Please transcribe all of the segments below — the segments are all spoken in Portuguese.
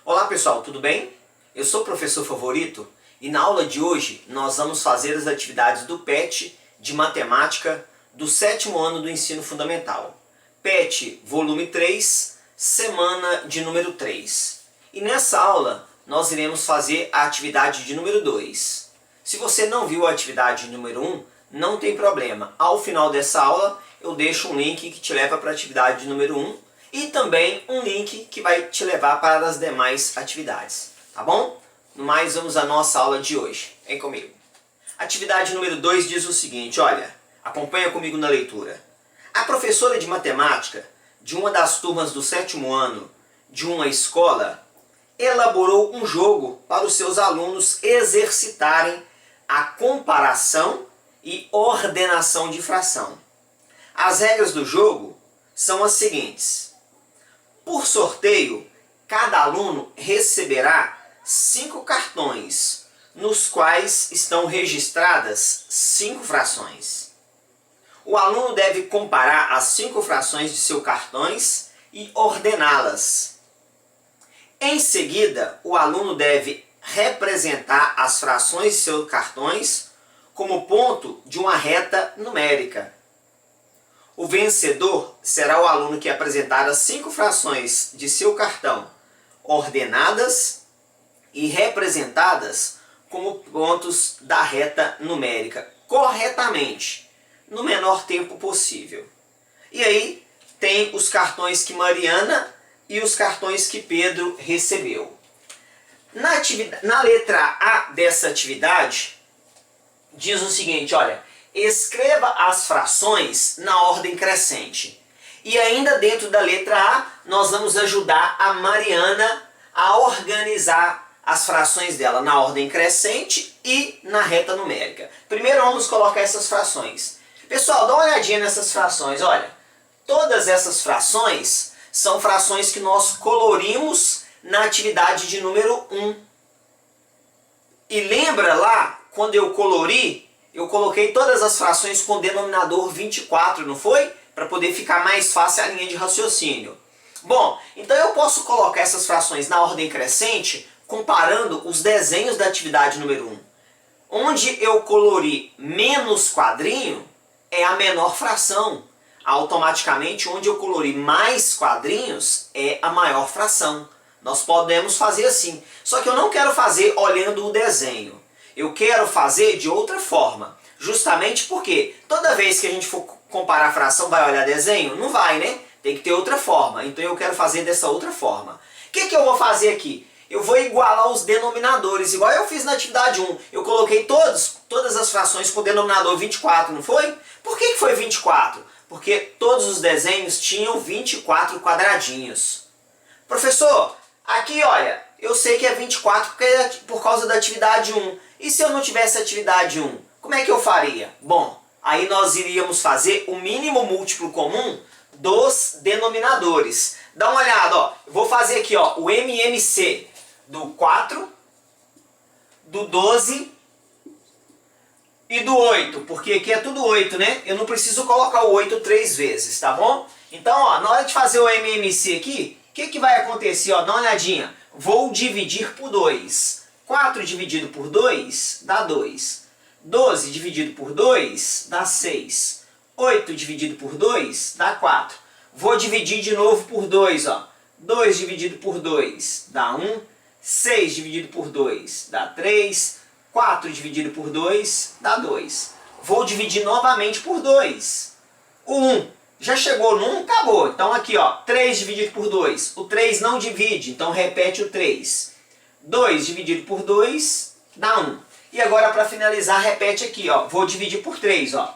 Olá pessoal, tudo bem? Eu sou o professor Favorito e na aula de hoje nós vamos fazer as atividades do PET de Matemática do 7º ano do Ensino Fundamental. PET volume 3, semana de número 3. E nessa aula nós iremos fazer a atividade de número 2. Se você não viu a atividade número 1, não tem problema. Ao final dessa aula eu deixo um link que te leva para a atividade número 1 e também um link que vai te levar para as demais atividades, tá bom? No mais, vamos à nossa aula de hoje. Vem comigo. Atividade número 2 diz o seguinte, olha, acompanha comigo na leitura. A professora de matemática de uma das turmas do 7º ano de uma escola elaborou um jogo para os seus alunos exercitarem a comparação e ordenação de fração. As regras do jogo são as seguintes. Por sorteio, cada aluno receberá 5 cartões, nos quais estão registradas 5 frações. O aluno deve comparar as 5 frações de seus cartões e ordená-las. Em seguida, o aluno deve representar as frações de seus cartões como ponto de uma reta numérica. O vencedor será o aluno que apresentar as 5 frações de seu cartão ordenadas e representadas como pontos da reta numérica corretamente, no menor tempo possível. E aí tem os cartões que Mariana e os cartões que Pedro recebeu. Na letra A dessa atividade, diz o seguinte, olha, escreva as frações na ordem crescente. E ainda dentro da letra A, nós vamos ajudar a Mariana a organizar as frações dela na ordem crescente e na reta numérica. Primeiro vamos colocar essas frações. Pessoal, dá uma olhadinha nessas frações. Olha, todas essas frações são frações que nós colorimos na atividade de número 1. E lembra lá, quando eu colori, eu coloquei todas as frações com denominador 24, não foi? Para poder ficar mais fácil a linha de raciocínio. Bom, então eu posso colocar essas frações na ordem crescente comparando os desenhos da atividade número 1. Onde eu colori menos quadrinho é a menor fração. Automaticamente, onde eu colori mais quadrinhos é a maior fração. Nós podemos fazer assim. Só que eu não quero fazer olhando o desenho. Eu quero fazer de outra forma. Justamente porque toda vez que a gente for comparar fração, vai olhar desenho? Não vai, né? Tem que ter outra forma. Então eu quero fazer dessa outra forma. O que eu vou fazer aqui? Eu vou igualar os denominadores, igual eu fiz na atividade 1. Eu coloquei todas as frações com o denominador 24, não foi? Por que foi 24? Porque todos os desenhos tinham 24 quadradinhos. Professor, aqui olha, eu sei que é 24 por causa da atividade 1. E se eu não tivesse atividade 1, como é que eu faria? Bom, aí nós iríamos fazer o mínimo múltiplo comum dos denominadores. Dá uma olhada, ó. Eu vou fazer aqui, ó, o MMC do 4, do 12 e do 8, porque aqui é tudo 8, né? Eu não preciso colocar o 8 3 vezes, tá bom? Então, ó, na hora de fazer o MMC aqui, o que vai acontecer? Ó, dá uma olhadinha. Vou dividir por 2. 4 dividido por 2 dá 2. 12 dividido por 2 dá 6. 8 dividido por 2 dá 4. Vou dividir de novo por 2, ó. 2 dividido por 2 dá 1. 6 dividido por 2 dá 3. 4 dividido por 2 dá 2. Vou dividir novamente por 2. O 1 já chegou no 1, acabou. Então aqui, ó, 3 dividido por 2. O 3 não divide, então repete o 3. 2 dividido por 2 dá 1. E agora para finalizar, repete aqui, ó. Vou dividir por 3, ó.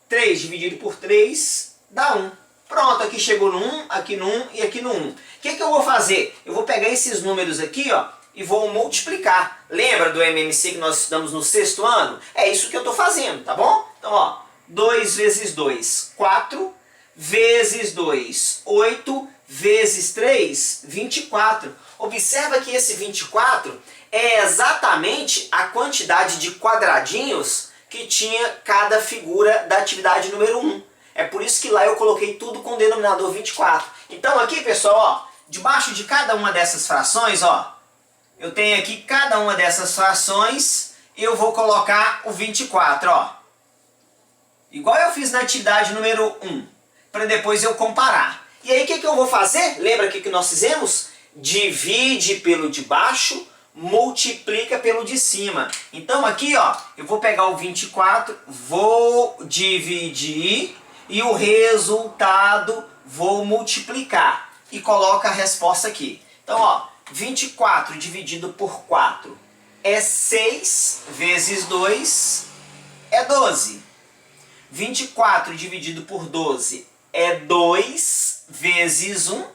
3 dividido por 3 dá 1. Pronto, aqui chegou no 1, aqui no 1 e aqui no 1. O que eu vou fazer? Eu vou pegar esses números aqui, ó, e vou multiplicar. Lembra do MMC que nós estudamos no 6º ano? É isso que eu estou fazendo, tá bom? Então, ó, 2 vezes 2, 4, vezes 2, 8, vezes 3, 24. Observa que esse 24 é exatamente a quantidade de quadradinhos que tinha cada figura da atividade número 1. É por isso que lá eu coloquei tudo com o denominador 24. Então aqui, pessoal, ó, debaixo de cada uma dessas frações, ó, eu tenho aqui cada uma dessas frações, eu vou colocar o 24, ó. Igual eu fiz na atividade número 1, para depois eu comparar. E aí o que eu vou fazer? Lembra o que nós fizemos? Divide pelo de baixo, multiplica pelo de cima. Então aqui, ó, eu vou pegar o 24, vou dividir e o resultado vou multiplicar. E coloco a resposta aqui. Então, ó, 24 dividido por 4 é 6 vezes 2 é 12. 24 dividido por 12 é 2 vezes 1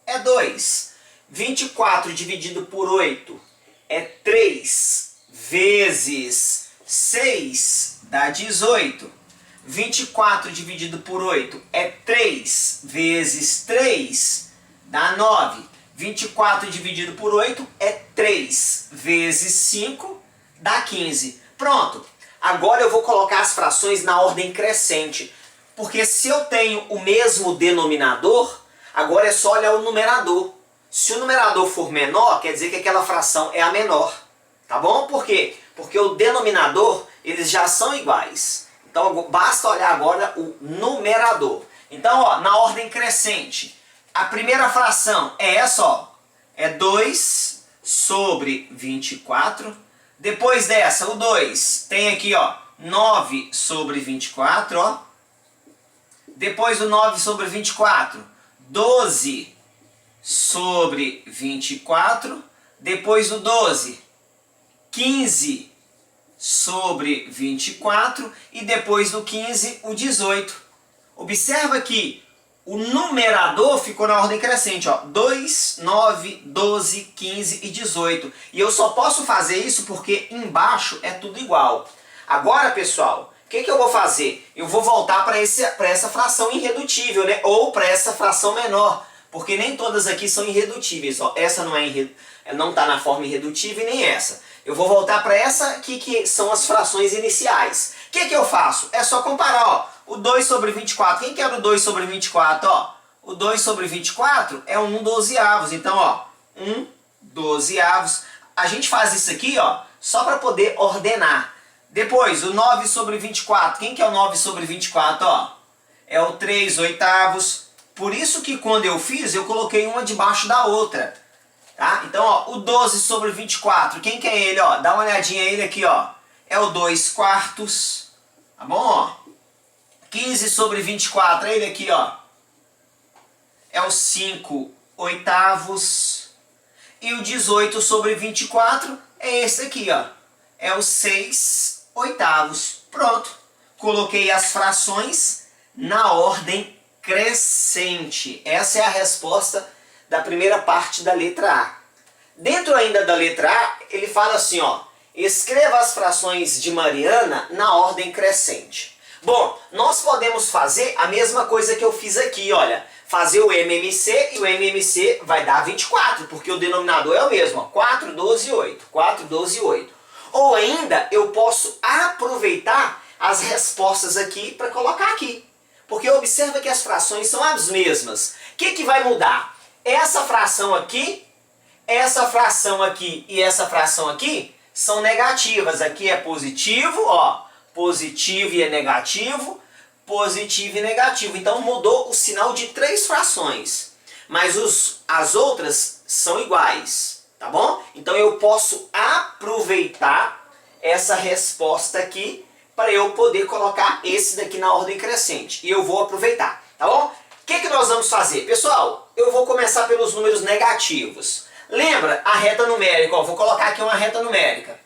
é 2. 24 dividido por 8 é 3 vezes 6 dá 18. 24 dividido por 8 é 3 vezes 3 dá 9. 24 dividido por 8 é 3 vezes 5 dá 15. Pronto. Agora eu vou colocar as frações na ordem crescente. Porque se eu tenho o mesmo denominador, agora é só olhar o numerador. Se o numerador for menor, quer dizer que aquela fração é a menor. Tá bom? Por quê? Porque o denominador, eles já são iguais. Então basta olhar agora o numerador. Então, ó, na ordem crescente, a primeira fração é essa, ó. É 2 sobre 24. Depois dessa, o 2 tem aqui, ó, 9 sobre 24, ó. Depois do 9 sobre 24, 12 sobre 24. Depois do 12, 15 sobre 24 e depois do 15 o 18. Observa que o numerador ficou na ordem crescente, ó, 2, 9, 12, 15 e 18. E eu só posso fazer isso porque embaixo é tudo igual. Agora, pessoal, o que eu vou fazer? Eu vou voltar para essa fração irredutível, né? Ou para essa fração menor, porque nem todas aqui são irredutíveis. Ó. Essa não está na forma irredutível e nem essa. Eu vou voltar para essa aqui que são as frações iniciais. O que eu faço? É só comparar, ó, o 2 sobre 24. Quem quer o 2 sobre 24? Ó, o 2 sobre 24 é 1/12. Então, ó, 1/12. A gente faz isso aqui, ó, só para poder ordenar. Depois, o 9 sobre 24. Quem quer o 9 sobre 24? Ó, é o 3/8. Por isso que quando eu fiz, eu coloquei uma debaixo da outra. Tá? Então, ó, o 12 sobre 24, quem que é ele? Ó? Dá uma olhadinha ele aqui, ó. É o 2/4. Tá bom? Ó. 15 sobre 24, é ele aqui, ó. É o 5/8. E o 18 sobre 24 é esse aqui, ó. É o 6/8. Pronto. Coloquei as frações na ordem crescente. Essa é a resposta da primeira parte da letra A. Dentro ainda da letra A, ele fala assim, ó, escreva as frações de Mariana na ordem crescente. Bom, nós podemos fazer a mesma coisa que eu fiz aqui, olha, fazer o MMC e o MMC vai dar 24, porque o denominador é o mesmo, ó, 4, 12 e 8, 4, 12 e 8. Ou ainda, eu posso aproveitar as respostas aqui para colocar aqui, porque observa que as frações são as mesmas. O que vai mudar? Essa fração aqui e essa fração aqui são negativas. Aqui é positivo, ó, positivo e é negativo, positivo e negativo. Então mudou o sinal de 3 frações, mas as outras são iguais, tá bom? Então eu posso aproveitar essa resposta aqui para eu poder colocar esse daqui na ordem crescente. E eu vou aproveitar, tá bom? O que nós vamos fazer? Pessoal, eu vou começar pelos números negativos. Lembra a reta numérica? Ó, vou colocar aqui uma reta numérica.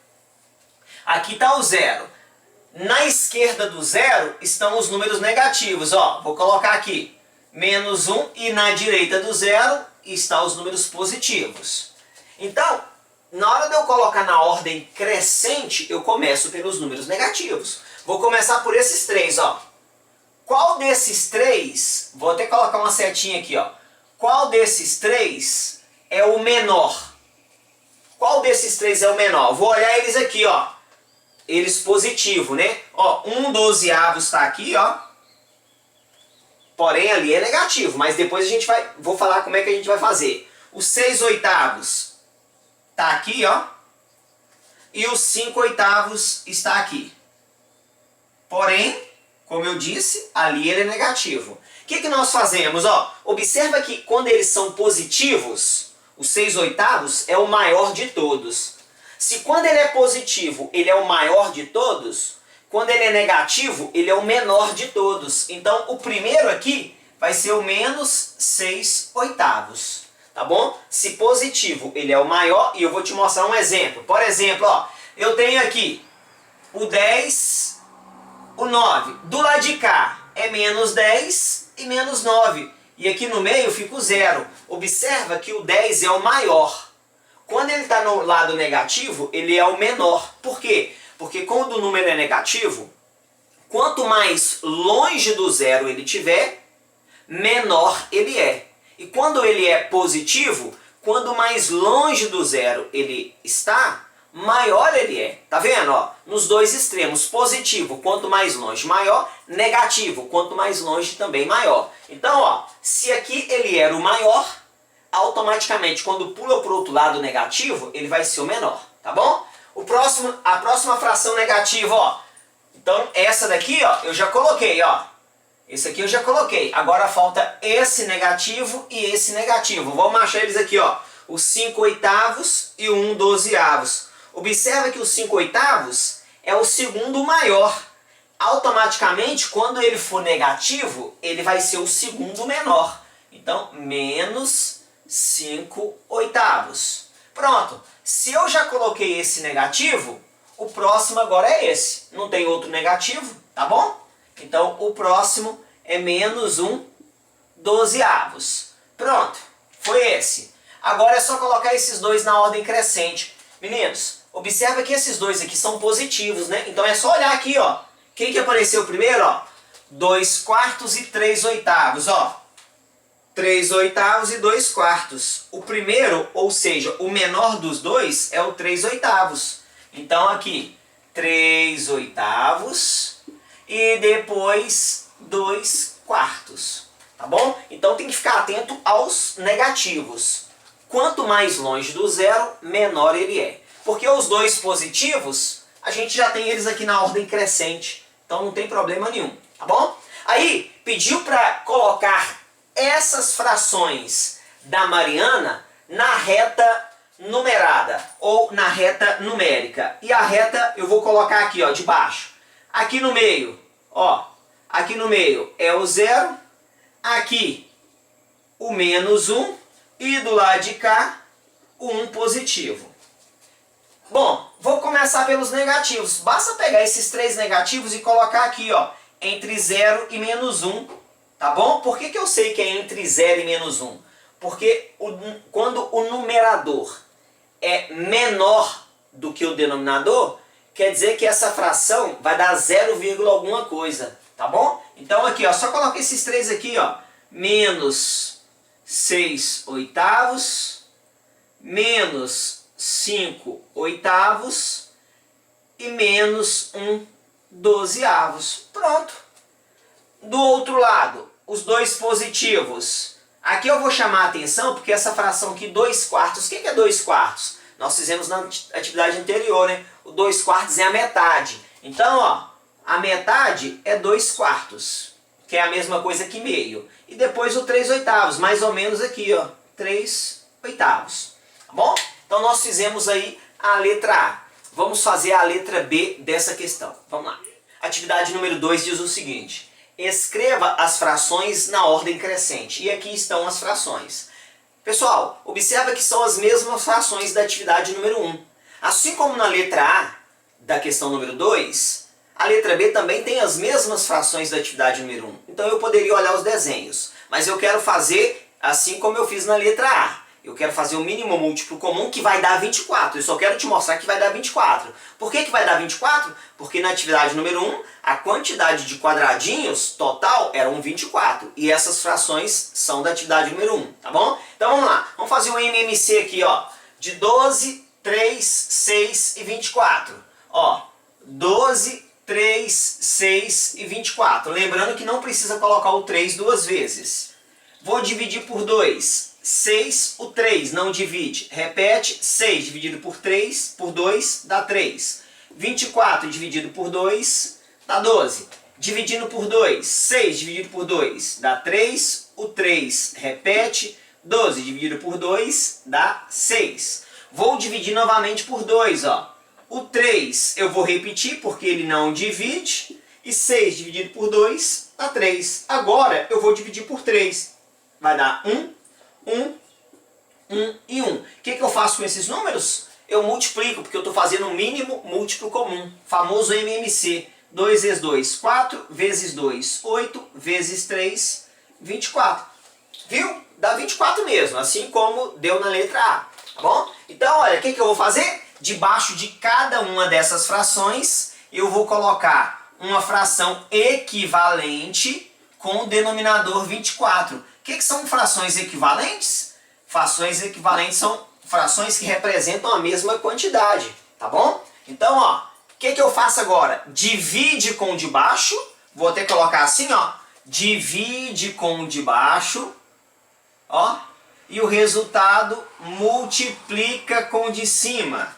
Aqui está o 0. Na esquerda do 0 estão os números negativos. Ó, vou colocar aqui -1 e na direita do 0 estão os números positivos. Então, na hora de eu colocar na ordem crescente, eu começo pelos números negativos. Vou começar por esses 3, ó. Qual desses 3, vou até colocar uma setinha aqui, ó. Qual desses 3 é o menor? Qual desses 3 é o menor? Vou olhar eles aqui, ó. Eles positivo, né? Ó, 1/12 está aqui, ó. porém ali é negativo, mas depois vou falar como é que a gente vai fazer. O 6/8 está aqui, ó, e o 5/8 está aqui. Porém, como eu disse, ali ele é negativo. O que nós fazemos? Ó, observa que quando eles são positivos, o 6/8 é o maior de todos. Se quando ele é positivo, ele é o maior de todos, quando ele é negativo, ele é o menor de todos. Então, o primeiro aqui vai ser o menos 6/8. Tá bom? Se positivo, ele é o maior, e eu vou te mostrar um exemplo. Por exemplo, ó, eu tenho aqui o 10, o 9. Do lado de cá é menos 10 e menos 9. E aqui no meio fica o 0. Observa que o 10 é o maior. Quando ele está no lado negativo, ele é o menor. Por quê? Porque quando o número é negativo, quanto mais longe do zero ele tiver, menor ele é. E quando ele é positivo, quando mais longe do zero ele está, maior ele é. Tá vendo? Ó, nos dois extremos. Positivo, quanto mais longe, maior. Negativo, quanto mais longe, também maior. Então, ó, se aqui ele era o maior, automaticamente, quando pula para o outro lado negativo, ele vai ser o menor. Tá bom? A próxima fração negativa, ó. Então, essa daqui, ó, eu já coloquei, ó. Esse aqui eu já coloquei. Agora falta esse negativo e esse negativo. Vamos achar eles aqui, ó. O 5/8 e o 1/12. Observa que o 5/8 é o segundo maior. Automaticamente, quando ele for negativo, ele vai ser o segundo menor. Então, menos 5/8. Pronto. Se eu já coloquei esse negativo, o próximo agora é esse. Não tem outro negativo, tá bom? Então, o próximo é menos 1/12. Pronto, foi esse. Agora é só colocar esses dois na ordem crescente. Meninos, observa que esses dois aqui são positivos, né? Então é só olhar aqui, ó. Quem que apareceu primeiro, ó? 2/4 e 3/8, ó. 3/8 e 2/4. O primeiro, ou seja, o menor dos dois é o 3/8. Então aqui, 3/8 e depois 2/4, tá bom? Então tem que ficar atento aos negativos. Quanto mais longe do zero, menor ele é. Porque os dois positivos, a gente já tem eles aqui na ordem crescente. Então não tem problema nenhum, tá bom? Aí, pediu para colocar essas frações da Mariana na reta numerada ou na reta numérica. E a reta eu vou colocar aqui, ó, de baixo. Aqui no meio, ó, aqui no meio é o 0, aqui o menos 1 e do lado de cá o 1 positivo. Bom, vou começar pelos negativos. Basta pegar esses três negativos e colocar aqui, ó, entre 0 e menos 1, tá bom? Por que eu sei que é entre 0 e menos 1? Porque quando o numerador é menor do que o denominador, quer dizer que essa fração vai dar 0, alguma coisa, tá bom? Então aqui, ó, só coloca esses três aqui, ó, menos 6/8, menos 5/8 e menos 1/12. Pronto. Do outro lado, os dois positivos. Aqui eu vou chamar a atenção porque essa fração aqui, 2/4, o que é 2/4? Nós fizemos na atividade anterior, né? O 2/4 é a metade. Então, ó, a metade é 2/4, que é a mesma coisa que meio. E depois o 3/8, mais ou menos aqui, ó, 3/8. Tá bom? Então nós fizemos aí a letra A. Vamos fazer a letra B dessa questão. Vamos lá. Atividade número 2 diz o seguinte: escreva as frações na ordem crescente. E aqui estão as frações. Pessoal, observa que são as mesmas frações da atividade número 1. Assim como na letra A da questão número 2, a letra B também tem as mesmas frações da atividade número 1. Então eu poderia olhar os desenhos, mas eu quero fazer assim como eu fiz na letra A. Eu quero fazer o mínimo múltiplo comum que vai dar 24. Eu só quero te mostrar que vai dar 24. Por que vai dar 24? Porque na atividade número 1, a quantidade de quadradinhos total eram 24. E essas frações são da atividade número 1, tá bom? Então vamos lá. Vamos fazer um MMC aqui, ó. De 12, 3, 6 e 24. Ó, 12, 3, 6 e 24. Lembrando que não precisa colocar o 3 duas vezes. Vou dividir por 2. 6, o 3 não divide. Repete, 6 dividido por 3, por 2, dá 3. 24 dividido por 2, dá 12. Dividindo por 2, 6 dividido por 2, dá 3. O 3 repete, 12 dividido por 2, dá 6. Vou dividir novamente por 2, ó. O 3 eu vou repetir porque ele não divide. E 6 dividido por 2 dá 3. Agora eu vou dividir por 3. Vai dar 1, 1, 1 e 1. O que eu faço com esses números? Eu multiplico, porque eu estou fazendo o mínimo múltiplo comum. Famoso MMC. 2 vezes 2, 4. Vezes 2, 8. Vezes 3, 24. Viu? Dá 24 mesmo, assim como deu na letra A. Tá bom? Então, olha, o que eu vou fazer? Debaixo de cada uma dessas frações, eu vou colocar uma fração equivalente com o denominador 24. O que são frações equivalentes? Frações equivalentes são frações que representam a mesma quantidade, tá bom? Então, ó, o que eu faço agora? Divide com o de baixo, vou até colocar assim, ó, divide com o de baixo, ó, e o resultado multiplica com o de cima.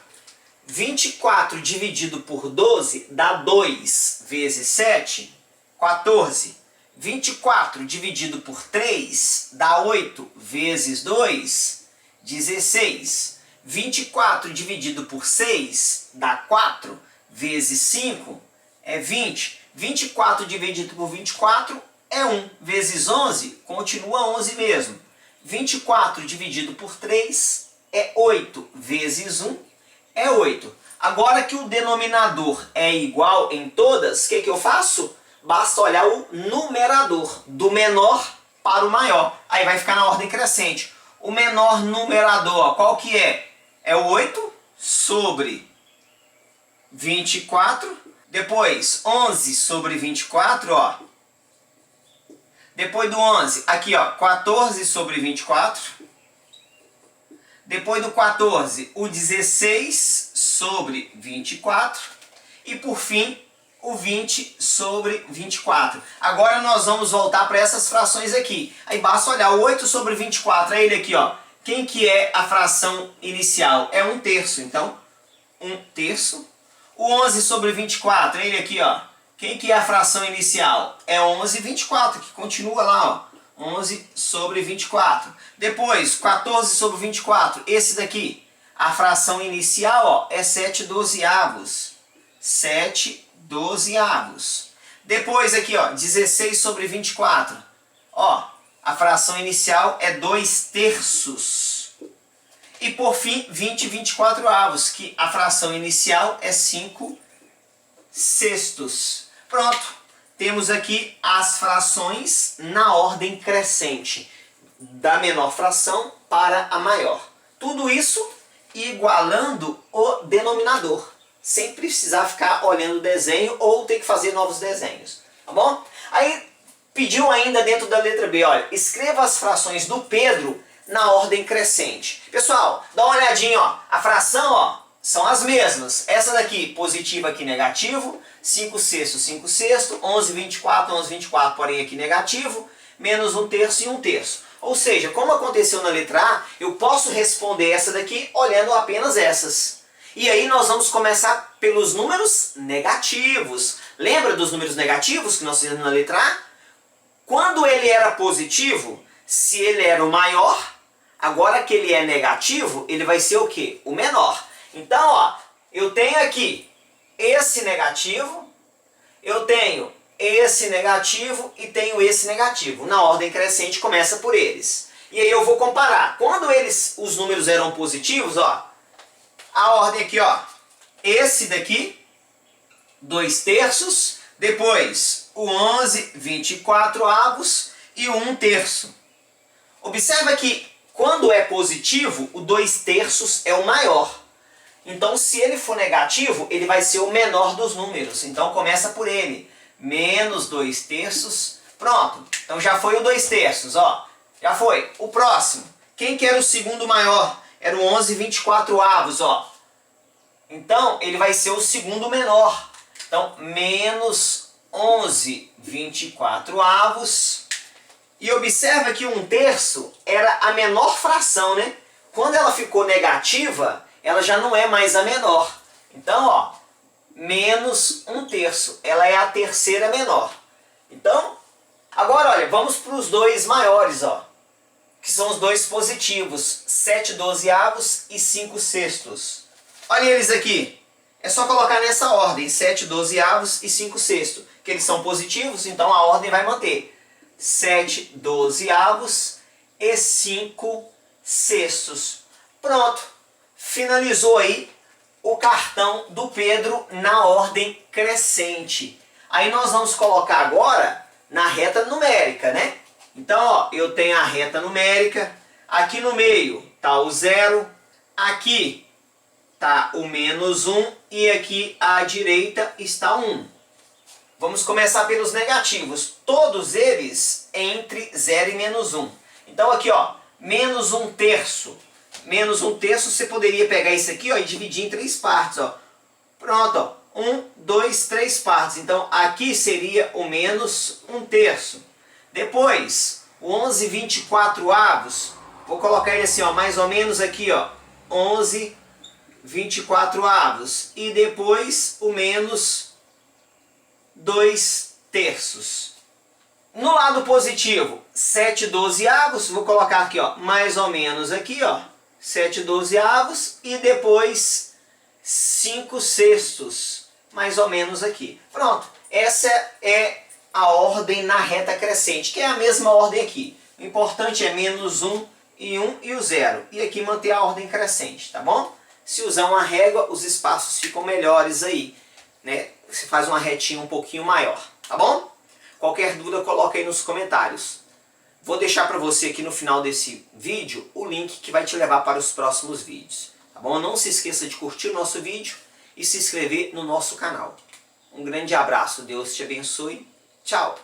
24 dividido por 12 dá 2 vezes 7, 14. 24 dividido por 3 dá 8 vezes 2, 16. 24 dividido por 6 dá 4 vezes 5 é 20. 24 dividido por 24 é 1 vezes 11, continua 11 mesmo. 24 dividido por 3 é 8 vezes 1 é 8. Agora que o denominador é igual em todas, o que eu faço? Basta olhar o numerador, do menor para o maior. Aí vai ficar na ordem crescente. O menor numerador, qual que é? É o 8 sobre 24. Depois, 11 sobre 24, ó. Depois do 11, aqui, ó, 14 sobre 24. Depois do 14, o 16 sobre 24. E por fim, o 20 sobre 24. Agora nós vamos voltar para essas frações aqui. Aí basta olhar o 8 sobre 24, é ele aqui, ó. Quem que é a fração inicial? É 1/3, então 1/3. O 11 sobre 24, é ele aqui, ó. Quem que é a fração inicial? É 11/24, que continua lá, ó. 11 sobre 24. Depois, 14 sobre 24. Esse daqui, a fração inicial, ó, é 7/12. 7/12. Depois aqui, ó, 16 sobre 24. Ó, a fração inicial é 2/3. E por fim, 20/24, que a fração inicial é 5/6. Pronto. Temos aqui as frações na ordem crescente, da menor fração para a maior. Tudo isso igualando o denominador, sem precisar ficar olhando o desenho ou ter que fazer novos desenhos, tá bom? Aí pediu ainda dentro da letra B, olha, escreva as frações do Pedro na ordem crescente. Pessoal, dá uma olhadinha, ó, a fração, ó, são as mesmas. Essa daqui, positivo aqui, negativo. 5/6, 5/6. 11/24, 11/24, porém aqui negativo. Menos 1/3 e 1/3. Ou seja, como aconteceu na letra A, eu posso responder essa daqui olhando apenas essas. E aí nós vamos começar pelos números negativos. Lembra dos números negativos que nós fizemos na letra A? Quando ele era positivo, se ele era o maior, agora que ele é negativo, ele vai ser o quê? O menor. Então, ó, eu tenho aqui esse negativo, eu tenho esse negativo e tenho esse negativo. Na ordem crescente começa por eles. E aí eu vou comparar. Quando os números eram positivos, ó, a ordem aqui, ó, esse daqui, 2/3, depois o 11/24 e o 1/3. Observa que quando é positivo, o 2/3 é o maior. Então, se ele for negativo, ele vai ser o menor dos números. Então, começa por ele. Menos 2/3. Pronto. Então, já foi o 2/3, ó. Já foi. O próximo. Quem que era o segundo maior? Era o 11/24, ó. Então, ele vai ser o segundo menor. Então, menos 11/24. E observa que 1/3 era a menor fração, né? Quando ela ficou negativa, ela já não é mais a menor. Então, ó, menos 1/3. Ela é a terceira menor. Então, agora, olha, vamos para os dois maiores, ó, que são os dois positivos, 7/12 e 5/6. Olha eles aqui. É só colocar nessa ordem, 7/12 e 5/6, que eles são positivos, então a ordem vai manter. 7/12 e 5/6. Pronto. Finalizou aí o cartão do Pedro na ordem crescente. Aí nós vamos colocar agora na reta numérica, né? Então, ó, eu tenho a reta numérica. Aqui no meio tá o 0. Aqui tá o menos 1. E aqui à direita está 1. Vamos começar pelos negativos. Todos eles entre 0 e menos 1. Então aqui, ó, menos 1/3. Menos 1/3, você poderia pegar isso aqui, ó, e dividir em 3 partes, ó. Pronto, ó. 1, 2, 3 partes. Então aqui seria o menos 1/3. Depois, o 11/24. Vou colocar ele assim, ó, mais ou menos aqui, ó. 11/24. E depois o menos 2/3. No lado positivo, 7/12. Vou colocar aqui, ó, mais ou menos aqui, ó. 7/12. E depois 5/6. Mais ou menos aqui. Pronto. Essa é a ordem na reta crescente, que é a mesma ordem aqui. O importante é menos 1 e 1 e o 0. E aqui manter a ordem crescente, tá bom? Se usar uma régua, os espaços ficam melhores aí, né? Você faz uma retinha um pouquinho maior, tá bom? Qualquer dúvida, coloca aí nos comentários. Vou deixar para você aqui no final desse vídeo o link que vai te levar para os próximos vídeos, tá bom? Não se esqueça de curtir o nosso vídeo e se inscrever no nosso canal. Um grande abraço, Deus te abençoe. Tchau!